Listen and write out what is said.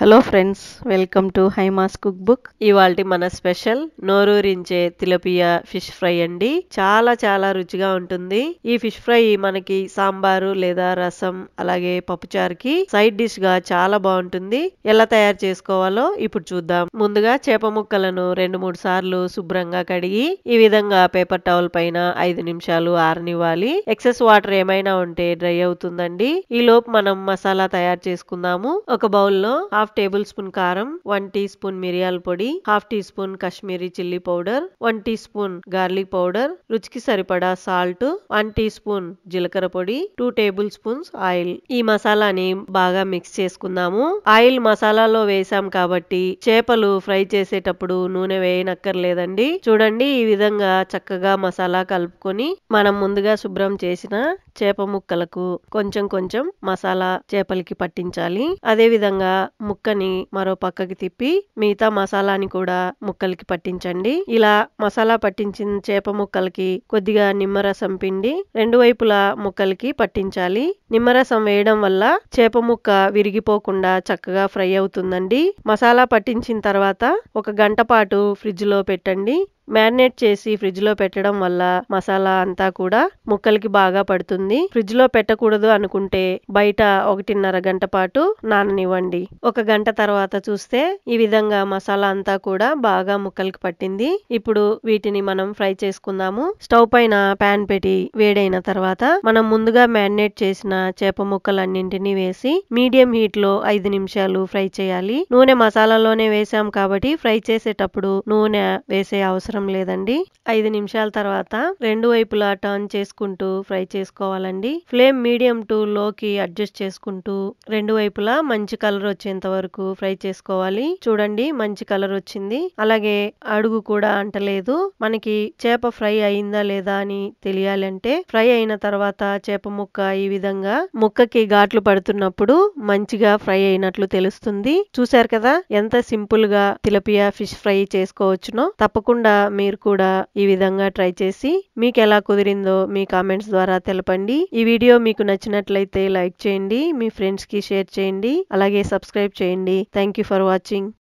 Hello friends, welcome to Hyma's cook book. ఇవాల్టి మన special నోరూరించే తిలపియా fish fry అండి. చాలా చాలా రుచిగా ఉంటుంది. ఈ ఫిష్ ఫ్రై మనకి సాంబారు లేదా రసం అలాగే పప్పుచారుకి సైడ్ డిష్ గా చాలా బాగుంటుంది. ఎలా తయారు చేసుకోవాలో ఇప్పుడు చూద్దాం. ముందుగా చేప ముక్కలను 2-3 సార్లు శుభ్రంగా కడిగి ఈ విధంగా పేపర్ టవల్ పైన 5 నిమిషాలు ఆరనివ్వాలి. ఎక్సెస్ వాటర్ ఏమైనా ఉంటే డ్రై అవుతుందండి. ఈ లోపు మనం మసాలా తయారు చేసుకుందాము. ఒక బౌల్లో 1/2 టేబుల్ స్పూన్ కారం, 1 టీ స్పూన్ మిరియాల పొడి, 1/2 teaspoon Kashmiri chilli powder, 1 teaspoon garlic powder, రుచికి సరిపడా సాల్ట్, 1 టీ స్పూన్ జీలకర్ర పొడి, 2 టేబుల్ స్పూన్స్ ఆయిల్. ఈ మసాలాని బాగా మిక్స్ చేసుకుందాము. ఆయిల్ మసాలాలో వేసాం కాబట్టి చేపలు ఫ్రై చేసేటప్పుడు నూనె వేయనక్కర్లేదండి. చూడండి, ఈ విధంగా చక్కగా మసాలా కలుపుకొని మనం ముందుగా శుభ్రం చేసిన చేప ముక్కలకు కొంచెం కొంచెం మసాలా చేపలకి పట్టించాలి. అదే విధంగా ముక్కని మరో పక్కకి తిప్పి మిగతా మసాలాని కూడా ముక్కలకి పట్టించండి. ఇలా మసాలా పట్టించిన చేప ముక్కలకి కొద్దిగా నిమ్మరసం పిండి రెండు వైపులా ముక్కలకి పట్టించాలి. నిమ్మరసం వేయడం వల్ల చేప ముక్క విరిగిపోకుండా చక్కగా ఫ్రై అవుతుందండి. మసాలా పట్టించిన తర్వాత 1 గంట పాటు ఫ్రిడ్జ్ లో పెట్టండి. మ్యారినేట్ చేసి ఫ్రిడ్జ్ లో పెట్టడం వల్ల మసాలా అంతా కూడా ముక్కలకి బాగా పడుతుంది. ఫ్రిడ్జ్ లో పెట్టకూడదు అనుకుంటే బయట 1.5 గంట పాటు నాననివ్వండి. 1 గంట తర్వాత చూస్తే ఈ విధంగా మసాలా అంతా కూడా బాగా ముక్కలకి పట్టింది. ఇప్పుడు వీటిని మనం ఫ్రై చేసుకుందాము. స్టవ్ పైన పాన్ పెట్టి వేడైన తర్వాత మనం ముందుగా మ్యారినేట్ చేసిన చేప ముక్కలన్నింటినీ వేసి మీడియం హీట్ లో 5 నిమిషాలు ఫ్రై చేయాలి. నూనె మసాలాలోనే వేసాం కాబట్టి ఫ్రై చేసేటప్పుడు నూనె వేసే అవసరం లేదండి. 5 నిమిషాల తర్వాత రెండు వైపులా టర్న్ చేసుకుంటూ ఫ్రై చేసుకోవాలండి. ఫ్లేమ్ మీడియం టు లోకి అడ్జస్ట్ చేసుకుంటూ రెండు వైపులా మంచి కలర్ వచ్చేంత వరకు ఫ్రై చేసుకోవాలి. చూడండి, మంచి కలర్ వచ్చింది. అలాగే అడుగు కూడా అంటలేదు. మనకి చేప ఫ్రై అయిందా లేదా అని తెలియాలంటే ఫ్రై అయిన తర్వాత చేప ముక్క ఈ విధంగా ముక్కకి ఘాట్లు పడుతున్నప్పుడు మంచిగా ఫ్రై అయినట్లు తెలుస్తుంది. చూశారు కదా ఎంత సింపుల్ గా తిలపియా ఫిష్ ఫ్రై చేసుకోవచ్చునో. తప్పకుండా మీరు కూడా ఈ విధంగా ట్రై చేసి మీకు ఎలా కుదిరిందో మీ కామెంట్స్ ద్వారా తెలపండి. ఈ వీడియో మీకు నచ్చినట్లయితే లైక్ చేయండి, మీ ఫ్రెండ్స్ కి షేర్ చేయండి, అలాగే సబ్స్క్రైబ్ చేయండి. Thank you for watching.